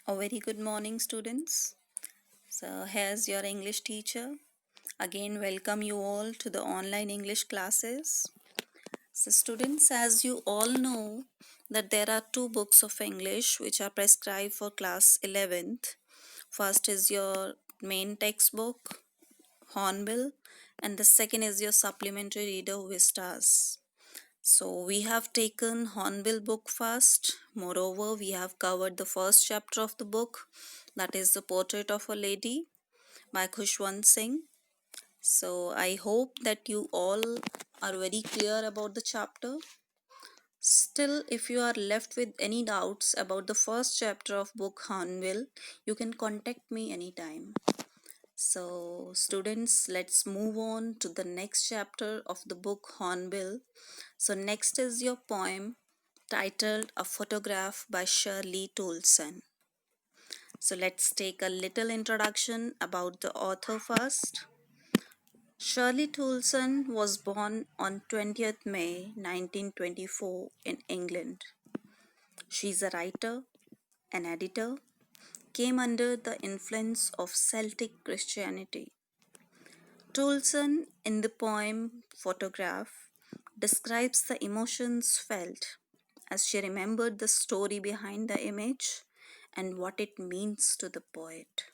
A very good morning, students. So, here's your English teacher. Again, welcome you all to the online English classes. So, students, as you all know, that there are two books of English which are prescribed for class 11th. First is your main textbook, Hornbill, and the second is your supplementary reader, Vistas. So we have taken Hornbill book first. Moreover, we have covered the first chapter of the book, that is the Portrait of a Lady by Khushwant Singh. So I hope that you all are very clear about the chapter. Still, if you are left with any doubts about the first chapter of book Hornbill, you can contact me anytime. So, students, let's move on to the next chapter of the book Hornbill. So, next is your poem titled A Photograph by Shirley Toulson. So, let's take a little introduction about the author first. Shirley Toulson was born on 20th May 1924 in England. She's a writer, an editor, came under the influence of Celtic Christianity. Toulson, in the poem Photograph, describes the emotions felt as she remembered the story behind the image and what it means to the poet.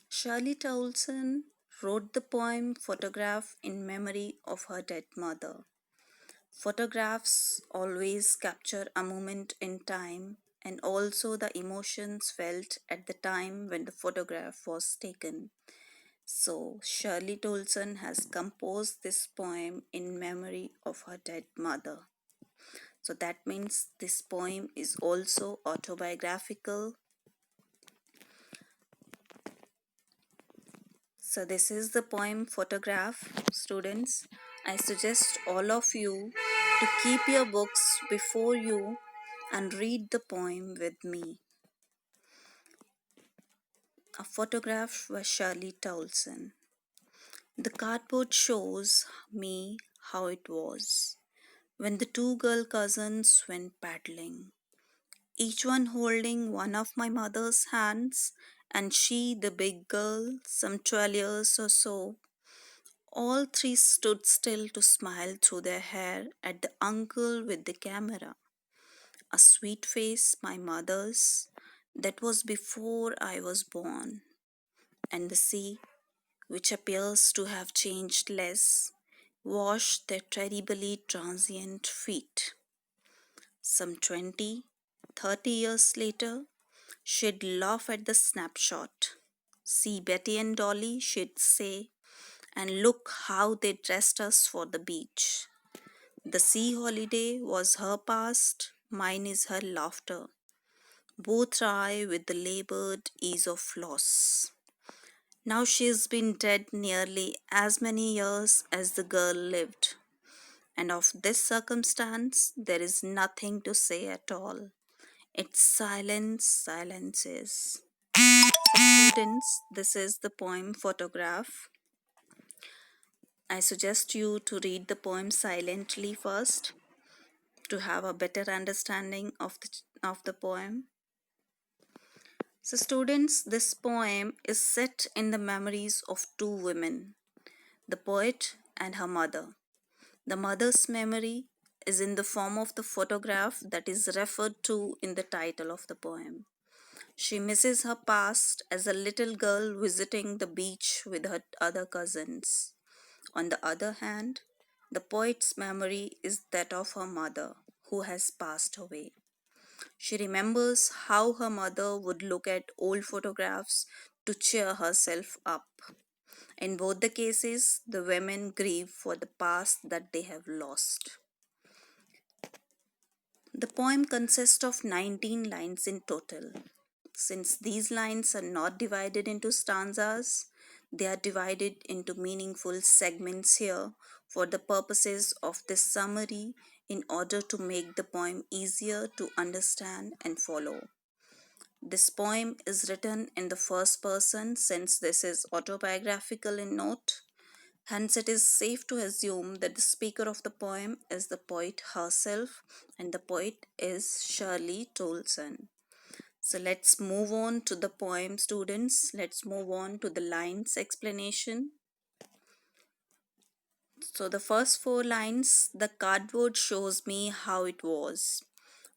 Shirley Toulson wrote the poem Photograph in memory of her dead mother. Photographs always capture a moment in time and also the emotions felt at the time when the photograph was taken. So, Shirley Toulson has composed this poem in memory of her dead mother. So, that means this poem is also autobiographical. So, this is the poem Photograph. Students, I suggest all of you to keep your books before you and read the poem with me. A Photograph by Shirley Toulson. The cardboard shows me how it was when the two girl cousins went paddling, each one holding one of my mother's hands, and she, the big girl, some 12 years or so. All three stood still to smile through their hair at the uncle with the camera. A sweet face, my mother's, that was before I was born, and the sea, which appears to have changed less, washed their terribly transient feet. Some 20, 30 years later, she'd laugh at the snapshot. See Betty and Dolly, she'd say, and look how they dressed us for the beach. The sea holiday was her past, mine is her laughter. Both try with the labored ease of loss. Now she's been dead nearly as many years as the girl lived, and of this circumstance there is nothing to say at all. It's silence, silences. Students, this is the poem Photograph. I suggest you to read the poem silently first to have a better understanding of the poem. So, students, this poem is set in the memories of two women, the poet and her mother. The mother's memory is in the form of the photograph that is referred to in the title of the poem. She misses her past as a little girl visiting the beach with her other cousins. On the other hand, the poet's memory is that of her mother, who has passed away. She remembers how her mother would look at old photographs to cheer herself up. In both the cases, the women grieve for the past that they have lost. The poem consists of 19 lines in total. Since these lines are not divided into stanzas, they are divided into meaningful segments here for the purposes of this summary in order to make the poem easier to understand and follow. This poem is written in the first person since this is autobiographical in note. Hence, it is safe to assume that the speaker of the poem is the poet herself, and the poet is Shirley Toulson. So let's move on to the poem, students. Let's move on to the lines explanation. So the first four lines, the cardboard shows me how it was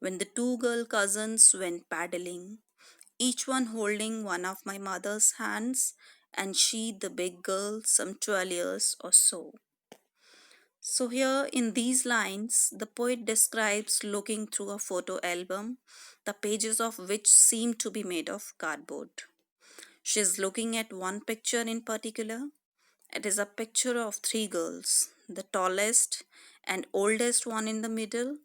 when the two girl cousins went paddling, each one holding one of my mother's hands, and she, the big girl, some 12 years or so. So, here in these lines, the poet describes looking through a photo album, the pages of which seem to be made of cardboard. She is looking at one picture in particular. It is a picture of three girls, the tallest and oldest one in the middle,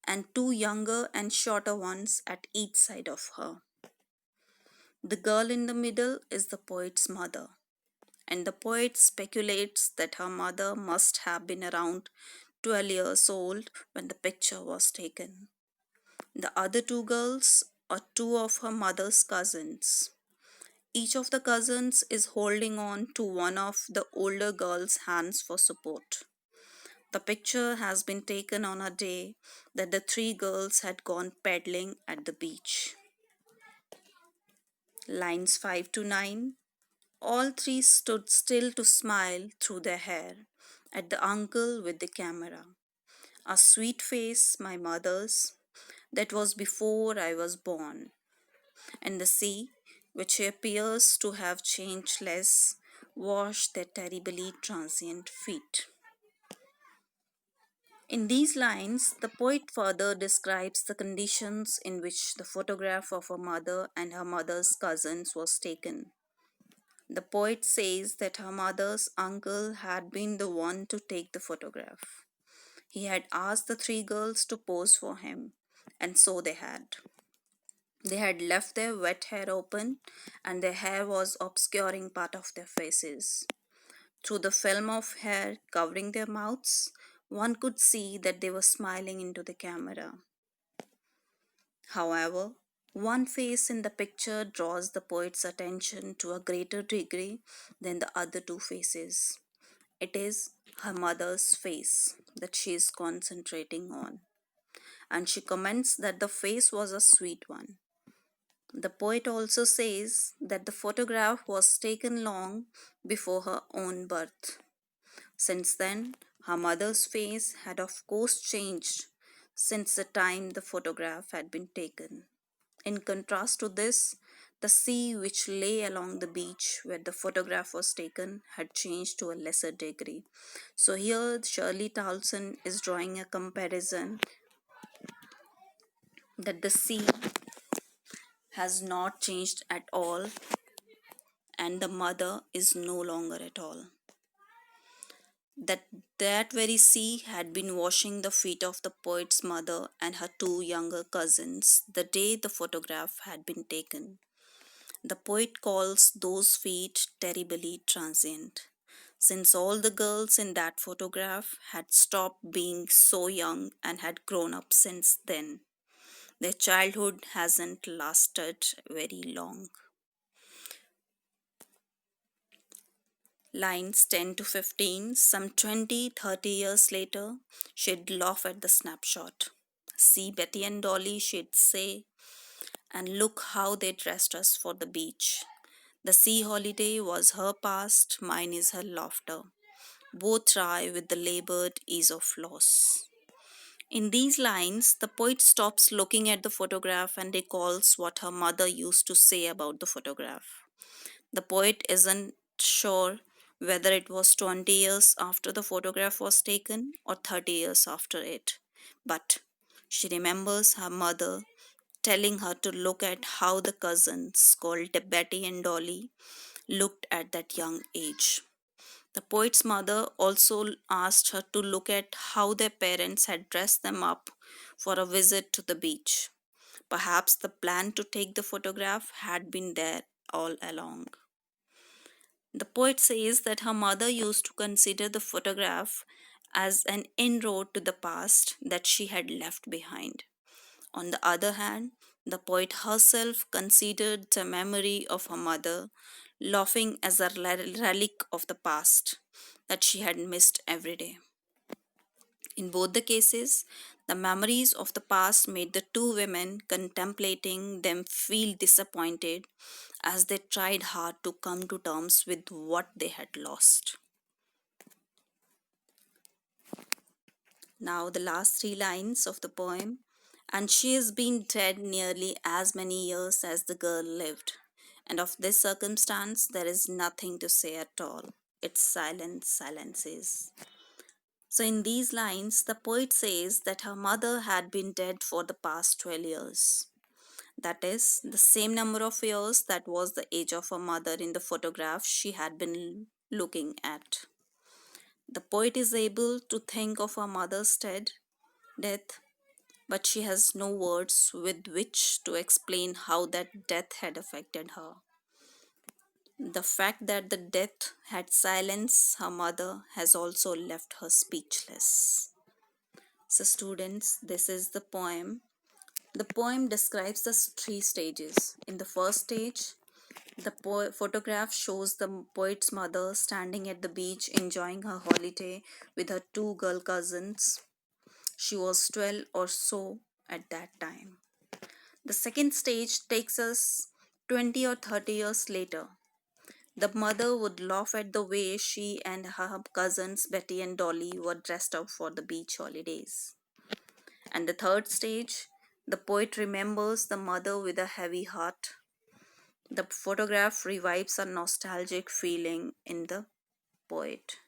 and two younger and shorter ones at each side of her. The girl in the middle is the poet's mother, and the poet speculates that her mother must have been around 12 years old when the picture was taken. The other two girls are two of her mother's cousins. Each of the cousins is holding on to one of the older girl's hands for support. The picture has been taken on a day that the three girls had gone paddling at the beach. Lines 5 to 9. All three stood still to smile through their hair at the uncle with the camera. A sweet face, my mother's, that was before I was born, and the sea, which appears to have changed less, washed their terribly transient feet. In these lines, the poet further describes the conditions in which the photograph of her mother and her mother's cousins was taken. The poet says that her mother's uncle had been the one to take the photograph. He had asked the three girls to pose for him, and so they had. They had left their wet hair open, and their hair was obscuring part of their faces. Through the film of hair covering their mouths, one could see that they were smiling into the camera. However, one face in the picture draws the poet's attention to a greater degree than the other two faces. It is her mother's face that she is concentrating on, and she comments that the face was a sweet one. The poet also says that the photograph was taken long before her own birth. Since then, her mother's face had of course changed since the time the photograph had been taken. In contrast to this, the sea which lay along the beach where the photograph was taken had changed to a lesser degree. So here Shirley Toulson is drawing a comparison that the sea has not changed at all and the mother is no longer at all. That very sea had been washing the feet of the poet's mother and her two younger cousins the day the photograph had been taken. The poet calls those feet terribly transient, since all the girls in that photograph had stopped being so young and had grown up since then. Their childhood hasn't lasted very long. Lines 10 to 15, some 20-30 years later, she'd laugh at the snapshot. See Betty and Dolly, she'd say, and look how they dressed us for the beach. The sea holiday was her past, mine is her laughter. Both try with the labored ease of loss. In these lines, the poet stops looking at the photograph and recalls what her mother used to say about the photograph. The poet isn't sure whether it was 20 years after the photograph was taken or 30 years after it, but she remembers her mother telling her to look at how the cousins, called Betty and Dolly, looked at that young age. The poet's mother also asked her to look at how their parents had dressed them up for a visit to the beach. Perhaps the plan to take the photograph had been there all along. The poet says that her mother used to consider the photograph as an inroad to the past that she had left behind. On the other hand, the poet herself considered the memory of her mother laughing as a relic of the past that she had missed every day. In both the cases, the memories of the past made the two women contemplating them feel disappointed as they tried hard to come to terms with what they had lost. Now, the last three lines of the poem. And she has been dead nearly as many years as the girl lived. And of this circumstance, there is nothing to say at all. It's silence, silences. So, in these lines, the poet says that her mother had been dead for the past 12 years. That is, the same number of years that was the age of her mother in the photograph she had been looking at. The poet is able to think of her mother's death, but she has no words with which to explain how that death had affected her. The fact that the death had silenced her mother has also left her speechless. So, students, this is the poem. The poem describes the three stages. In the first stage, the photograph shows the poet's mother standing at the beach enjoying her holiday with her two girl cousins. She was 12 or so at that time. The second stage takes us 20 or 30 years later. The mother would laugh at the way she and her cousins Betty and Dolly were dressed up for the beach holidays. And the third stage, the poet remembers the mother with a heavy heart. The photograph revives a nostalgic feeling in the poet.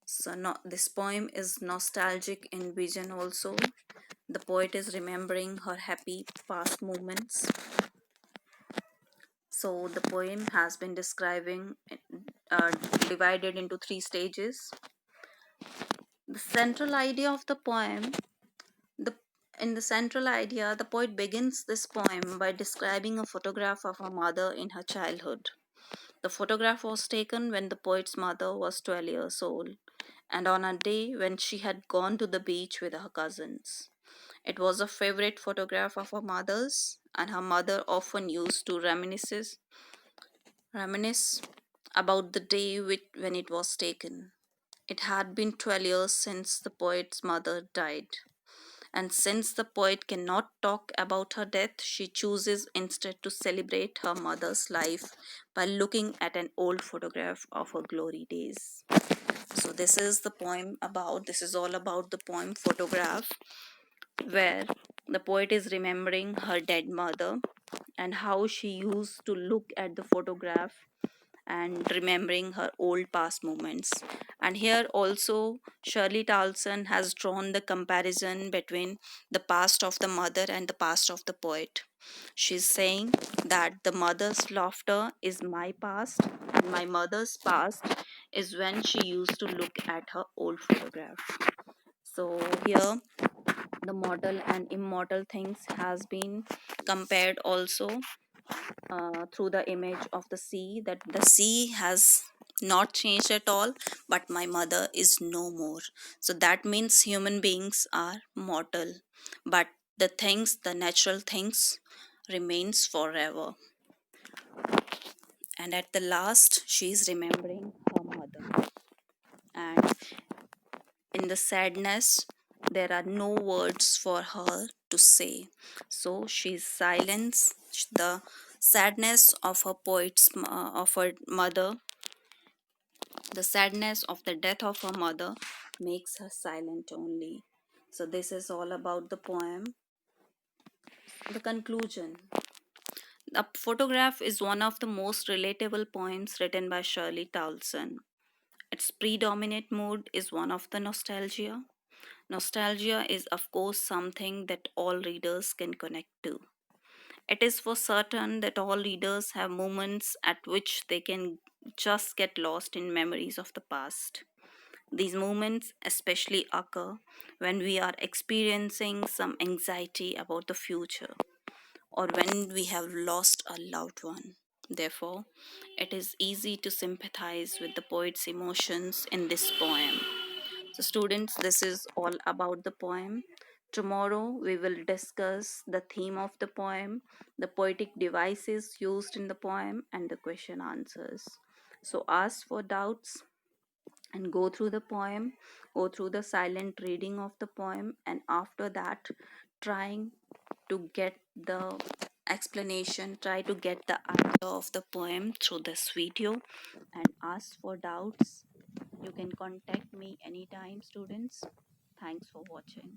So, this poem is nostalgic in vision also. The poet is remembering her happy past moments. So, the poem has been uh, divided into three stages. The central idea of the poem, the in the central idea, the poet begins this poem by describing a photograph of her mother in her childhood. The photograph was taken when the poet's mother was 12 years old and on a day when she had gone to the beach with her cousins. It was a favorite photograph of her mother's, and her mother often used to reminisce about the day when it was taken. It had been 12 years since the poet's mother died, and since the poet cannot talk about her death, she chooses instead to celebrate her mother's life by looking at an old photograph of her glory days. So, this is all about the poem Photograph, where the poet is remembering her dead mother and how she used to look at the photograph and remembering her old past moments. And here also, Shirley Toulson has drawn the comparison between the past of the mother and the past of the poet. She's saying that the mother's laughter is my past, and my mother's past is when she used to look at her old photograph. So, here the mortal and immortal things has been compared also through the image of the sea, that the sea has not changed at all, but my mother is no more. So that means human beings are mortal, but the natural things remains forever. And at the last she is remembering her mother, and in the sadness there are no words for her to say, so she's silence. The sadness of of her mother, the sadness of the death of her mother makes her silent only. So this is all about the poem. The conclusion. The photograph is one of the most relatable poems written by Shirley Toulson. Its predominant mood is one of the nostalgia. Nostalgia is, of course, something that all readers can connect to. It is for certain that all readers have moments at which they can just get lost in memories of the past. These moments especially occur when we are experiencing some anxiety about the future or when we have lost a loved one. Therefore, it is easy to sympathize with the poet's emotions in this poem. So, students, this is all about the poem. Tomorrow we will discuss the theme of the poem, the poetic devices used in the poem, and the question answers. So ask for doubts and go through the poem, go through the silent reading of the poem, and after that, trying to get the explanation, try to get the idea of the poem through this video and ask for doubts. You can contact me anytime, students. Thanks for watching.